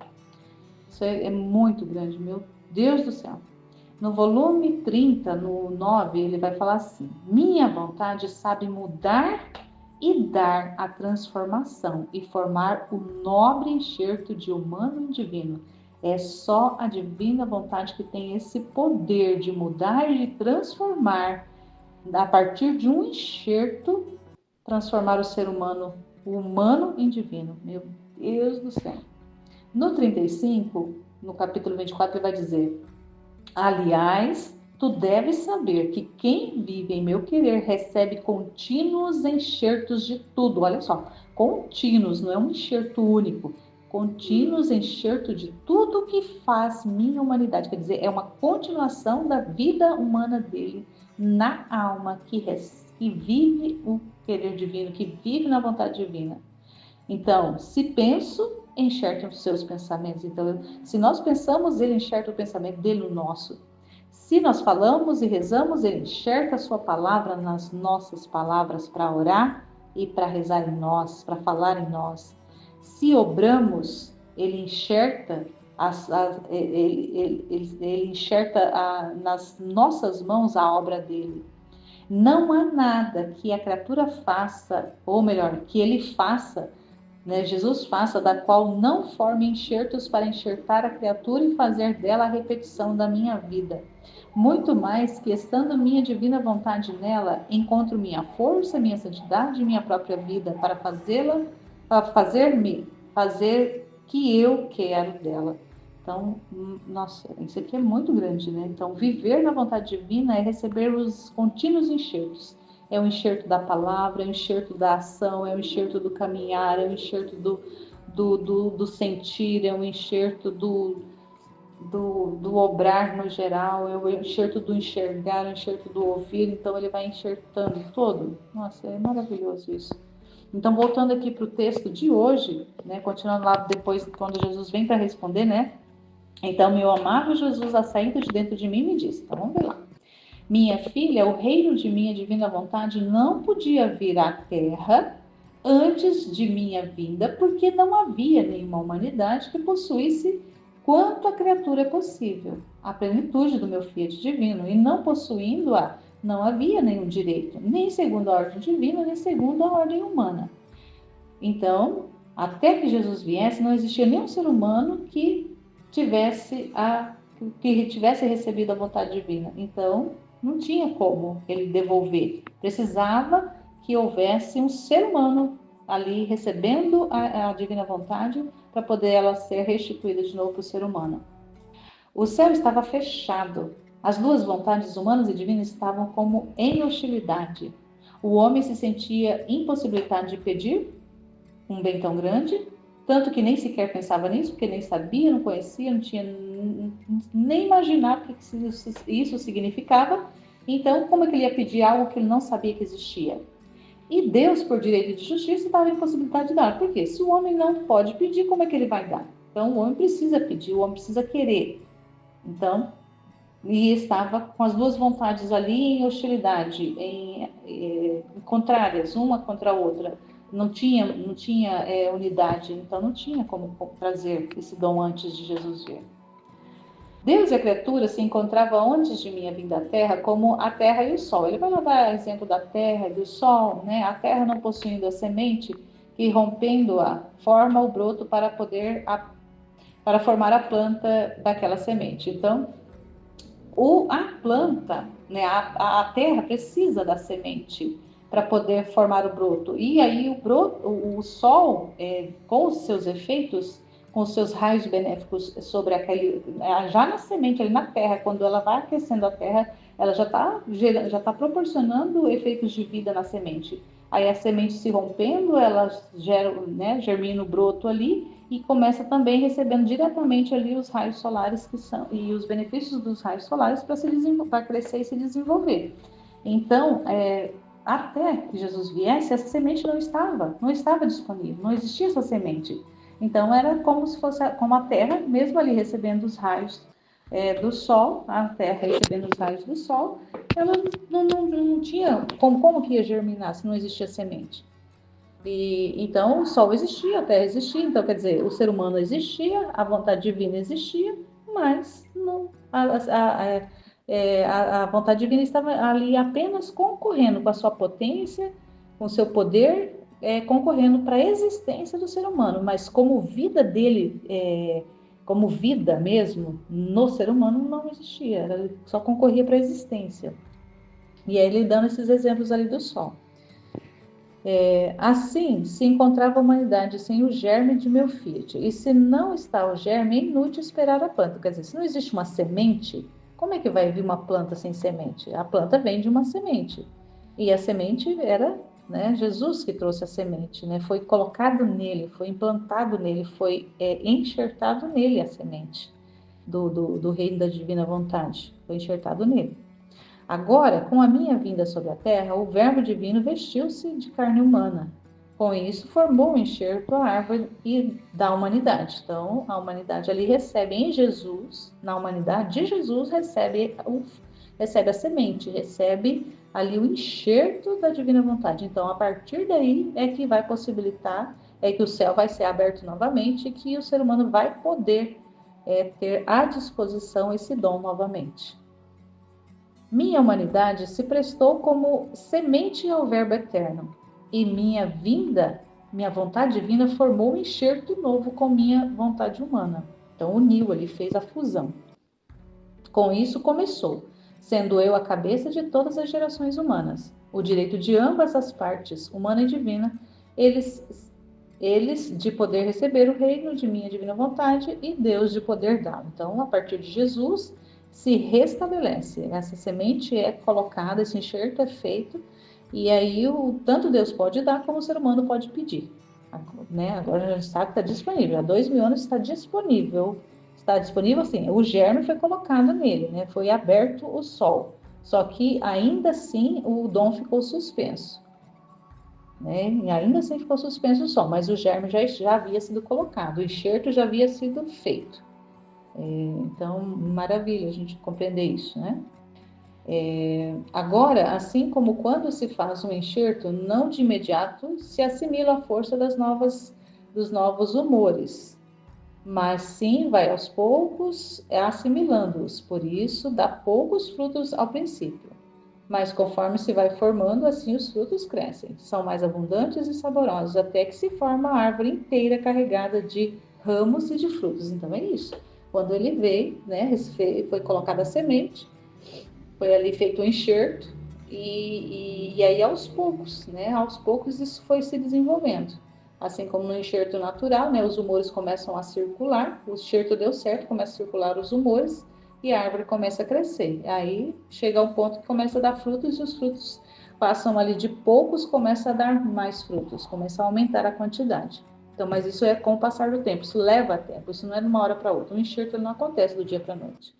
Isso é muito grande, meu Deus do céu. No volume 30, no 9, ele vai falar assim, minha vontade sabe mudar e dar a transformação e formar o nobre enxerto de humano e divino. É só a divina vontade que tem esse poder de mudar e de transformar, a partir de um enxerto, transformar o ser humano em divino. Meu Deus do céu. No 35, no capítulo 24, ele vai dizer, aliás, tu deves saber que quem vive em meu querer recebe contínuos enxertos de tudo. Olha só, contínuos, não é um enxerto único. Contínuos enxerto de tudo que faz minha humanidade. Quer dizer, é uma continuação da vida humana dele na alma que vive o querer divino, que vive na vontade divina. Então, se penso, enxerta os seus pensamentos. Então, se nós pensamos, ele enxerta o pensamento dele no nosso. Se nós falamos e rezamos, ele enxerta a sua palavra nas nossas palavras para orar e para rezar em nós, para falar em nós. Se obramos, ele enxerta, ele enxerta nas nossas mãos a obra dele. Não há nada que a criatura faça, ou melhor, que ele faça, Jesus faça, da qual não forme enxertos para enxertar a criatura e fazer dela a repetição da minha vida. Muito mais que, estando minha divina vontade nela, encontro minha força, minha santidade e minha própria vida para fazer que eu quero dela. Então, nossa, isso aqui é muito grande, né? Então, viver na vontade divina é receber os contínuos enxertos. É o enxerto da palavra, é o enxerto da ação, é o enxerto do caminhar, é o enxerto do sentir, é o enxerto do obrar no geral, é o enxerto do enxergar, é o enxerto do ouvir. Então, ele vai enxertando todo. Nossa, é maravilhoso isso. Então, voltando aqui para o texto de hoje, né? Continuando lá depois, quando Jesus vem para responder, né? Então, meu amado Jesus, a saída de dentro de mim, me disse, então vamos ver lá. Minha filha, o reino de minha divina vontade não podia vir à terra antes de minha vinda, porque não havia nenhuma humanidade que possuísse quanto a criatura é possível, a plenitude do meu fiat divino, e não possuindo-a, não havia nenhum direito, nem segundo a ordem divina, nem segundo a ordem humana. Então, até que Jesus viesse, não existia nenhum ser humano que tivesse recebido a vontade divina. Então, não tinha como ele devolver. Precisava que houvesse um ser humano ali recebendo a divina vontade para poder ela ser restituída de novo para o ser humano. O céu estava fechado. As duas vontades, humanas e divinas, estavam como em hostilidade. O homem se sentia impossibilitado de pedir um bem tão grande, tanto que nem sequer pensava nisso, porque nem sabia, não conhecia, não tinha nem imaginava o que isso significava. Então, como é que ele ia pedir algo que ele não sabia que existia? E Deus, por direito de justiça, estava impossibilitado de dar. Por quê? Se o homem não pode pedir, como é que ele vai dar? Então, o homem precisa pedir, o homem precisa querer. Então, e estava com as duas vontades ali em hostilidade, em contrárias, uma contra a outra. Não tinha unidade, então não tinha como trazer esse dom antes de Jesus vir. Deus e a criatura se encontravam antes de minha vinda à Terra como a Terra e o Sol. Ele vai dar exemplo da Terra e do Sol, né? A Terra não possuindo a semente, que rompendo-a, forma o broto para formar a planta daquela semente. Então, a planta, né, a terra precisa da semente para poder formar o broto. E aí o sol, com os seus efeitos, com os seus raios benéficos sobre aquele, já na semente, ali na terra, quando ela vai aquecendo a terra, ela já tá proporcionando efeitos de vida na semente. Aí a semente se rompendo, ela germina o broto ali, e começa também recebendo diretamente ali os raios solares e os benefícios dos raios solares para crescer e se desenvolver. Então, até que Jesus viesse, essa semente não estava disponível, não existia essa semente. Então, era como se fosse como a terra, mesmo ali recebendo os raios do sol, a terra recebendo os raios do sol, ela não tinha como que ia germinar se não existia semente. Então, o Sol existia, a Terra existia, então, quer dizer, o ser humano existia, a vontade divina existia, mas não, a vontade divina estava ali apenas concorrendo com a sua potência, com o seu poder, concorrendo para a existência do ser humano, mas como vida dele, como vida mesmo, no ser humano não existia, ela só concorria para a existência. E aí ele dando esses exemplos ali do Sol. Assim, se encontrava a humanidade sem o germe de meu fiat. E se não está o germe, é inútil esperar a planta. Quer dizer, se não existe uma semente, como é que vai vir uma planta sem semente? A planta vem de uma semente. E a semente era, né, Jesus que trouxe a semente, né? Foi colocado nele, foi implantado nele, foi enxertado nele a semente do reino da divina vontade. Foi enxertado nele. Agora, com a minha vinda sobre a terra, o verbo divino vestiu-se de carne humana. Com isso, formou um enxerto à árvore da humanidade. Então, a humanidade ali recebe em Jesus, na humanidade de Jesus, recebe a semente, recebe ali o enxerto da divina vontade. Então, a partir daí é que vai possibilitar, que o céu vai ser aberto novamente e que o ser humano vai poder ter à disposição esse dom novamente. Minha humanidade se prestou como semente ao verbo eterno, e minha vontade divina formou um enxerto novo com minha vontade humana. Então uniu, ele fez a fusão. Com isso começou, sendo eu a cabeça de todas as gerações humanas. O direito de ambas as partes, humana e divina, eles de poder receber o reino de minha divina vontade e Deus de poder dá-lo. Então, a partir de Jesus, se restabelece. Essa semente é colocada, esse enxerto é feito, e aí tanto Deus pode dar como o ser humano pode pedir. Né? Agora a gente sabe que está disponível. Há 2000 anos está disponível. Está disponível assim, o germe foi colocado nele, né? Foi aberto o sol. Só que ainda assim o dom ficou suspenso. Né? E ainda assim ficou suspenso o sol, mas o germe já havia sido colocado, o enxerto já havia sido feito. Então, maravilha a gente compreender isso, né? Agora, assim como quando se faz um enxerto, não de imediato se assimila a força dos novos humores, mas sim vai aos poucos assimilando-os, por isso dá poucos frutos ao princípio. Mas conforme se vai formando, assim os frutos crescem, são mais abundantes e saborosos, até que se forma a árvore inteira carregada de ramos e de frutos. Então é isso. Quando ele veio, né, foi colocada a semente, foi ali feito um enxerto, e aí aos poucos, né, aos poucos isso foi se desenvolvendo. Assim como no enxerto natural, né, os humores começam a circular, o enxerto deu certo, começa a circular os humores, e a árvore começa a crescer. Aí chega um ponto que começa a dar frutos, e os frutos passam ali de poucos, começa a dar mais frutos, começa a aumentar a quantidade. Então, mas isso é com o passar do tempo, isso leva tempo, isso não é de uma hora para outra. O enxerto não acontece do dia para a noite.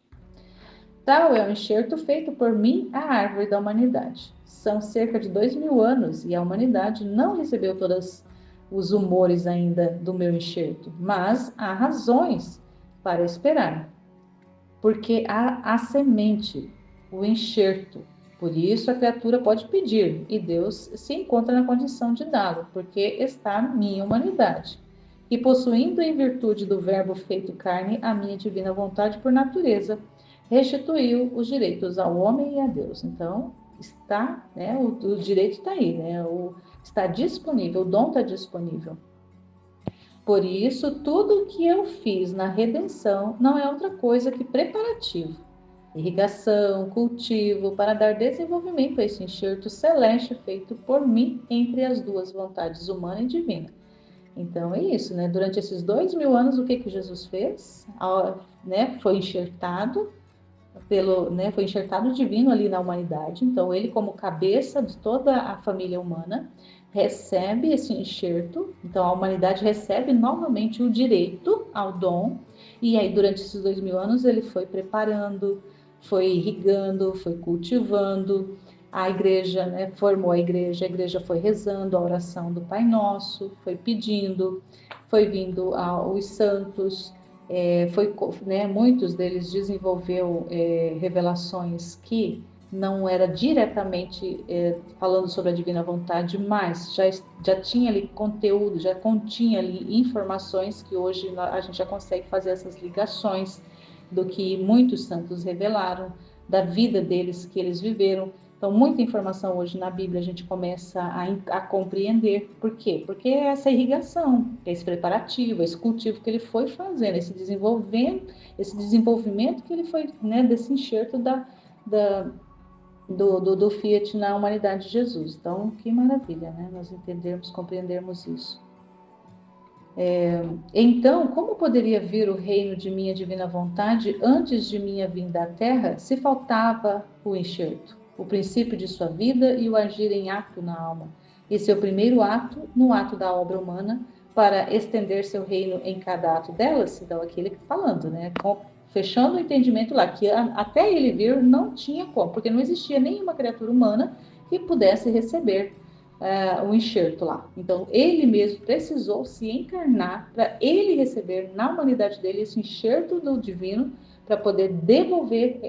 Tal é o enxerto feito por mim, a árvore da humanidade. São cerca de 2000 anos e a humanidade não recebeu todos os humores ainda do meu enxerto, mas há razões para esperar, porque há a semente, o enxerto. Por isso a criatura pode pedir, e Deus se encontra na condição de dá-lo, porque está a minha humanidade. E possuindo em virtude do verbo feito carne a minha divina vontade por natureza, restituiu os direitos ao homem e a Deus. Então, está, né, o direito está aí, né, está disponível, o dom está disponível. Por isso, tudo o que eu fiz na redenção não é outra coisa que preparativo, irrigação, cultivo, para dar desenvolvimento a esse enxerto celeste feito por mim entre as duas vontades, humana e divina. Então é isso, né? Durante esses 2000 anos, o que Jesus fez? Né? Foi enxertado foi enxertado divino ali na humanidade. Então ele, como cabeça de toda a família humana, recebe esse enxerto. Então a humanidade recebe novamente o direito ao dom. E aí durante esses 2000 anos ele foi preparando, foi irrigando, foi cultivando. A igreja, né, formou a igreja foi rezando a oração do Pai Nosso, foi pedindo, foi vindo aos santos, muitos deles desenvolveu revelações que não era diretamente falando sobre a divina vontade, mas já tinha ali conteúdo, já continha ali informações que hoje a gente já consegue fazer essas ligações do que muitos santos revelaram, da vida deles que eles viveram. Então, muita informação hoje na Bíblia a gente começa a compreender. Por quê? Porque é essa irrigação, esse preparativo, esse cultivo que ele foi fazendo, esse desenvolvimento que ele foi, né, desse enxerto do Fiat na humanidade de Jesus. Então, que maravilha, né? Nós entendermos, compreendermos isso. Então, como poderia vir o reino de minha divina vontade antes de minha vinda à Terra, se faltava o enxerto, o princípio de sua vida e o agir em ato na alma, e seu primeiro ato no ato da obra humana, para estender seu reino em cada ato delas? Então, aqui ele falando, né? Fechando o entendimento lá, que até ele vir não tinha como, porque não existia nenhuma criatura humana que pudesse receber o enxerto lá. Então, ele mesmo precisou se encarnar para ele receber na humanidade dele esse enxerto do divino, para poder devolver,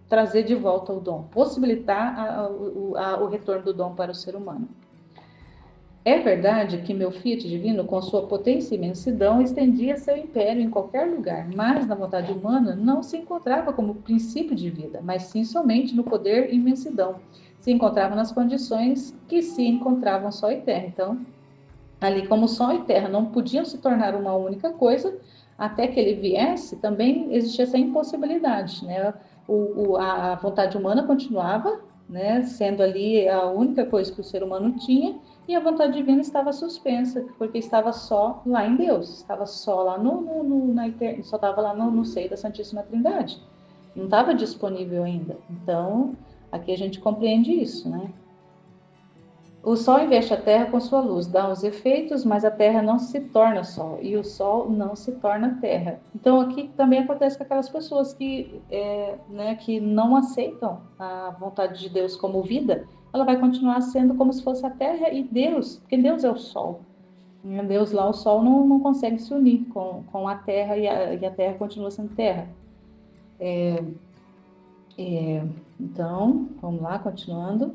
trazer de volta o dom, possibilitar o retorno do dom para o ser humano. É verdade que meu Fiat divino, com sua potência e imensidão, estendia seu império em qualquer lugar, mas na vontade humana não se encontrava como princípio de vida, mas sim somente no poder e imensidão. Se encontrava nas condições que se encontravam sol e terra. Então, ali como sol e terra não podiam se tornar uma única coisa, até que ele viesse, também existia essa impossibilidade, né? A vontade humana continuava, né, sendo ali a única coisa que o ser humano tinha, e a vontade divina estava suspensa, porque estava só lá em Deus, estava só lá só estava lá no seio da Santíssima Trindade, não estava disponível ainda. Então, aqui a gente compreende isso, né? O Sol investe a Terra com sua luz, dá os efeitos, mas a Terra não se torna Sol e o Sol não se torna Terra. Então aqui também acontece com aquelas pessoas que não aceitam a vontade de Deus como vida, ela vai continuar sendo como se fosse a Terra e Deus, porque Deus é o Sol. Deus lá, o Sol não consegue se unir com a Terra e a Terra continua sendo Terra. Então, vamos lá, continuando.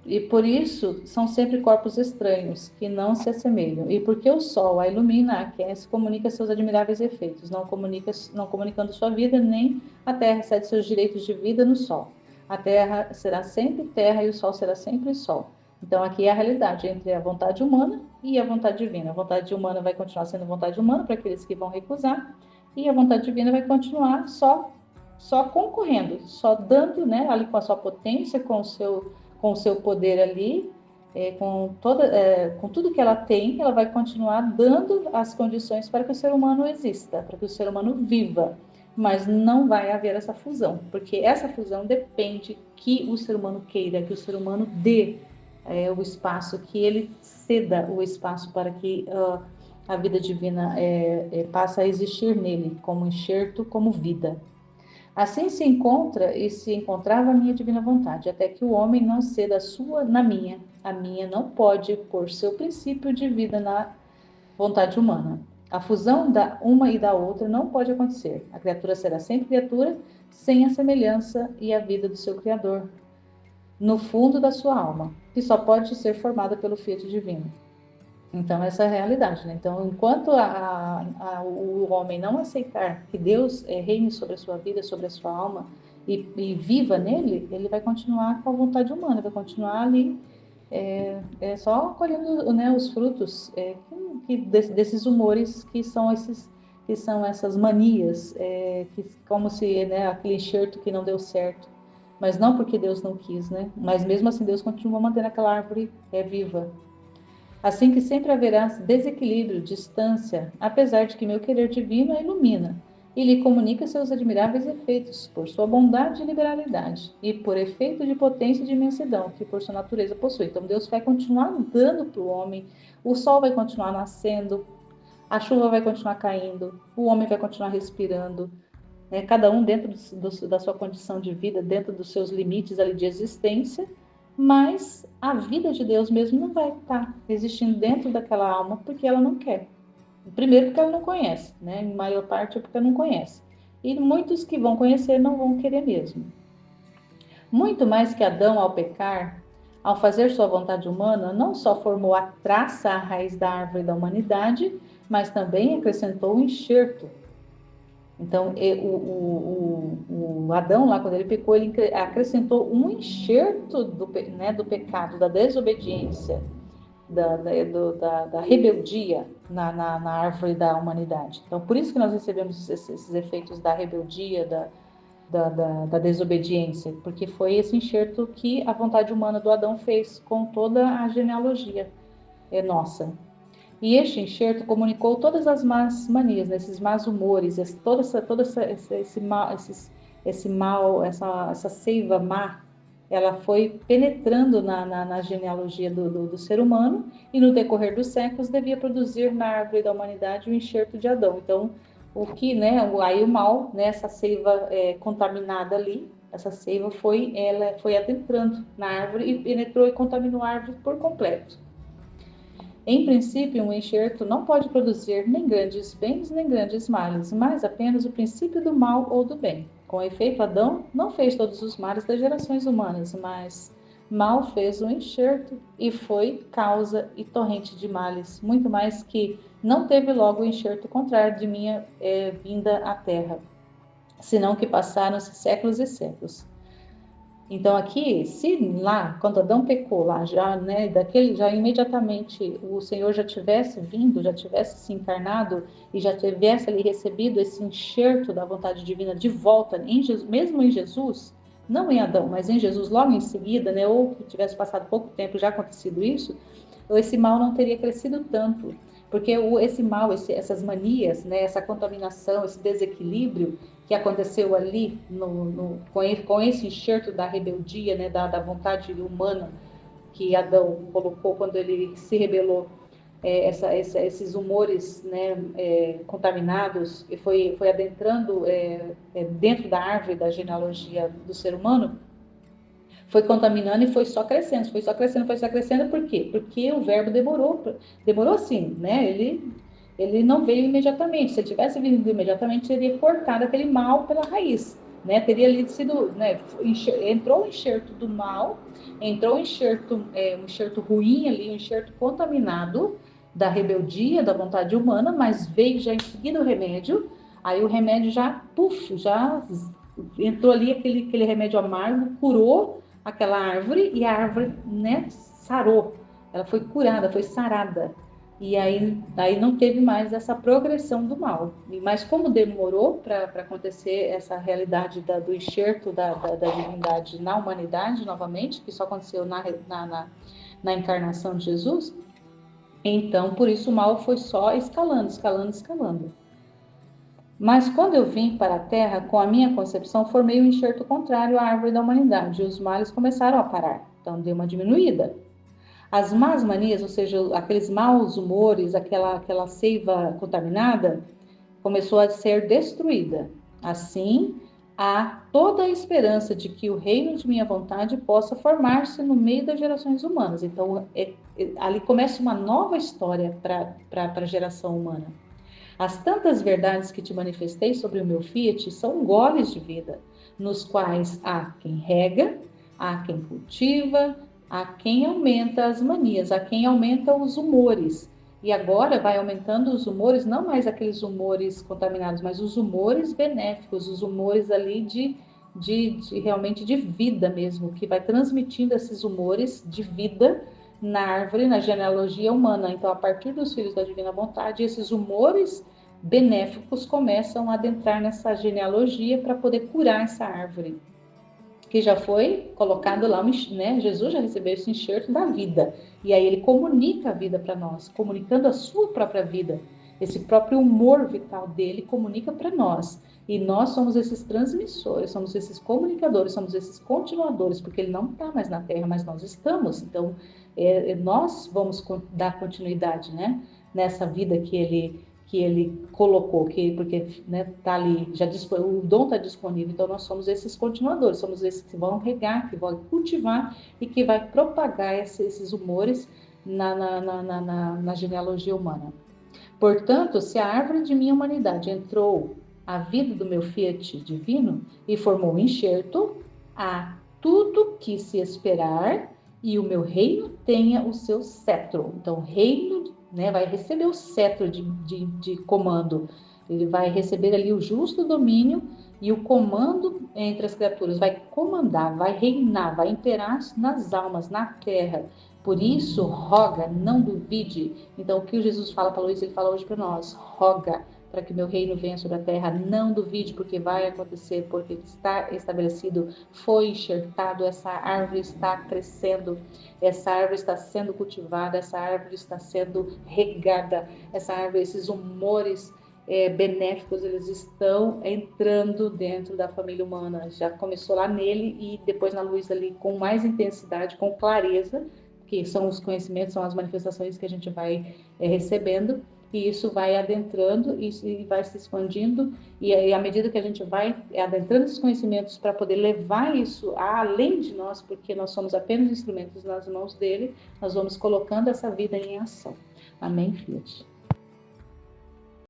E por isso são sempre corpos estranhos, que não se assemelham. E porque o Sol a ilumina, aquece, comunica seus admiráveis efeitos, não comunicando sua vida, nem a Terra cede seus direitos de vida no Sol. A Terra será sempre Terra e o Sol será sempre Sol. Então aqui é a realidade entre a vontade humana e a vontade divina. A vontade humana vai continuar sendo vontade humana para aqueles que vão recusar, e a vontade divina vai continuar só concorrendo, só dando, né, ali com a sua potência, com o seu poder ali, com tudo que ela tem, ela vai continuar dando as condições para que o ser humano exista, para que o ser humano viva. Mas não vai haver essa fusão, porque essa fusão depende que o ser humano queira, que o ser humano dê o espaço, que ele ceda o espaço para que a vida divina passe a existir nele, como enxerto, como vida. Assim se encontra e se encontrava a minha divina vontade, até que o homem não ceda a sua na minha. A minha não pode pôr seu princípio de vida na vontade humana. A fusão da uma e da outra não pode acontecer. A criatura será sempre criatura, sem a semelhança e a vida do seu Criador, no fundo da sua alma, que só pode ser formada pelo Fiat divino. Então, essa é a realidade, né? Então, enquanto o homem não aceitar que Deus reine sobre a sua vida, sobre a sua alma e viva nele, ele vai continuar com a vontade humana, vai continuar ali só colhendo, né, os frutos desses humores que são essas manias, como se, né, aquele enxerto que não deu certo, mas não porque Deus não quis, né? Mas mesmo assim Deus continua mantendo aquela árvore viva. Assim que sempre haverá desequilíbrio, distância, apesar de que meu querer divino a ilumina e lhe comunica seus admiráveis efeitos, por sua bondade e liberalidade, e por efeito de potência e de imensidão, que por sua natureza possui. Então Deus vai continuar dando para o homem, o sol vai continuar nascendo, a chuva vai continuar caindo, o homem vai continuar respirando, né? Cada um dentro da sua condição de vida, dentro dos seus limites ali de existência, mas a vida de Deus mesmo não vai estar existindo dentro daquela alma porque ela não quer. Primeiro porque ela não conhece, né? Em maior parte é porque ela não conhece. E muitos que vão conhecer não vão querer mesmo. Muito mais que Adão ao pecar, ao fazer sua vontade humana, não só formou a traça à raiz da árvore da humanidade, mas também acrescentou o enxerto. Então, o Adão, lá quando ele pecou, ele acrescentou um enxerto do pecado, da desobediência, da rebeldia na árvore da humanidade. Então, por isso que nós recebemos esses efeitos da rebeldia, da desobediência, porque foi esse enxerto que a vontade humana do Adão fez com toda a genealogia nossa. E este enxerto comunicou todas as más manias, né, esses más humores, esse mal, essa seiva má, ela foi penetrando na genealogia do ser humano e no decorrer dos séculos devia produzir na árvore da humanidade o enxerto de Adão. Então, aí o mal, né, essa seiva contaminada ali, essa seiva foi adentrando na árvore e penetrou e contaminou a árvore por completo. Em princípio, um enxerto não pode produzir nem grandes bens nem grandes males, mas apenas o princípio do mal ou do bem. Com efeito, Adão não fez todos os males das gerações humanas, mas mal fez o enxerto e foi causa e torrente de males, muito mais que não teve logo o enxerto contrário de minha vinda à terra, senão que passaram-se séculos e séculos. Então aqui, se lá, quando Adão pecou lá, já imediatamente o Senhor já tivesse vindo, já tivesse se encarnado e já tivesse ali recebido esse enxerto da vontade divina de volta, mesmo em Jesus, não em Adão, mas em Jesus logo em seguida, né, ou que tivesse passado pouco tempo já acontecido isso, esse mal não teria crescido tanto, porque esse mal, essas manias, né, essa contaminação, esse desequilíbrio que aconteceu ali com esse enxerto da rebeldia, né, da vontade humana que Adão colocou quando ele se rebelou, esses humores, né, contaminados, e foi adentrando dentro da árvore da genealogia do ser humano, foi contaminando e foi só crescendo, por quê? Porque o verbo demorou assim, né? ele não veio imediatamente. Se ele tivesse vindo imediatamente, teria cortado aquele mal pela raiz, né? Teria ali sido, né? Entrou o enxerto do mal, entrou um enxerto ruim ali, um enxerto contaminado da rebeldia, da vontade humana, mas veio já em seguida o remédio. Aí o remédio já, já entrou ali aquele remédio amargo, curou aquela árvore e a árvore, né, sarou. Ela foi curada, foi sarada. E aí não teve mais essa progressão do mal. Mas como demorou para acontecer essa realidade do enxerto da divindade na humanidade novamente, que só aconteceu na encarnação de Jesus, então por isso o mal foi só escalando, escalando, escalando. Mas quando eu vim para a Terra, com a minha concepção, formei um enxerto contrário à árvore da humanidade, e os males começaram a parar. Então deu uma diminuída. As más manias, ou seja, aqueles maus humores, aquela seiva contaminada, começou a ser destruída. Assim, há toda a esperança de que o reino de minha vontade possa formar-se no meio das gerações humanas. Então, ali começa uma nova história para a geração humana. As tantas verdades que te manifestei sobre o meu Fiat são goles de vida, nos quais há quem rega, há quem cultiva, há quem aumenta as manias, há quem aumenta os humores. E agora vai aumentando os humores, não mais aqueles humores contaminados, mas os humores benéficos, os humores ali realmente de vida mesmo, que vai transmitindo esses humores de vida na árvore, na genealogia humana. Então, a partir dos filhos da divina vontade, esses humores benéficos começam a adentrar nessa genealogia para poder curar essa árvore, que já foi colocado lá, né? Jesus já recebeu esse enxerto da vida, e aí ele comunica a vida para nós, comunicando a sua própria vida, esse próprio humor vital dele comunica para nós, e nós somos esses transmissores, somos esses comunicadores, somos esses continuadores, porque ele não está mais na Terra, mas nós estamos, então nós vamos dar continuidade, né? Nessa vida que ele colocou, porque né, tá ali, o dom está disponível, então nós somos esses continuadores, somos esses que vão regar, que vão cultivar e que vai propagar esses humores na genealogia humana. Portanto, se a árvore de minha humanidade entrou a vida do meu Fiat divino e formou um enxerto, há tudo que se esperar e o meu reino tenha o seu cetro. Então, o reino, né, vai receber o cetro de comando. Ele vai receber ali o justo domínio e o comando entre as criaturas. Vai comandar, vai reinar, vai imperar nas almas, na terra. Por isso, roga, não duvide. Então, o que o Jesus fala para Luís, ele fala hoje para nós. Roga para que meu reino venha sobre a terra. Não duvide, porque vai acontecer, porque está estabelecido, foi enxertado, essa árvore está crescendo, essa árvore está sendo cultivada, essa árvore está sendo regada, essa árvore, esses humores benéficos, eles estão entrando dentro da família humana. Já começou lá nele e depois na Luísa ali com mais intensidade, com clareza, que são os conhecimentos, são as manifestações que a gente vai recebendo, e isso vai adentrando e vai se expandindo, e à medida que a gente vai adentrando esses conhecimentos para poder levar isso além de nós, porque nós somos apenas instrumentos nas mãos dele, nós vamos colocando essa vida em ação. Amém, Fiat?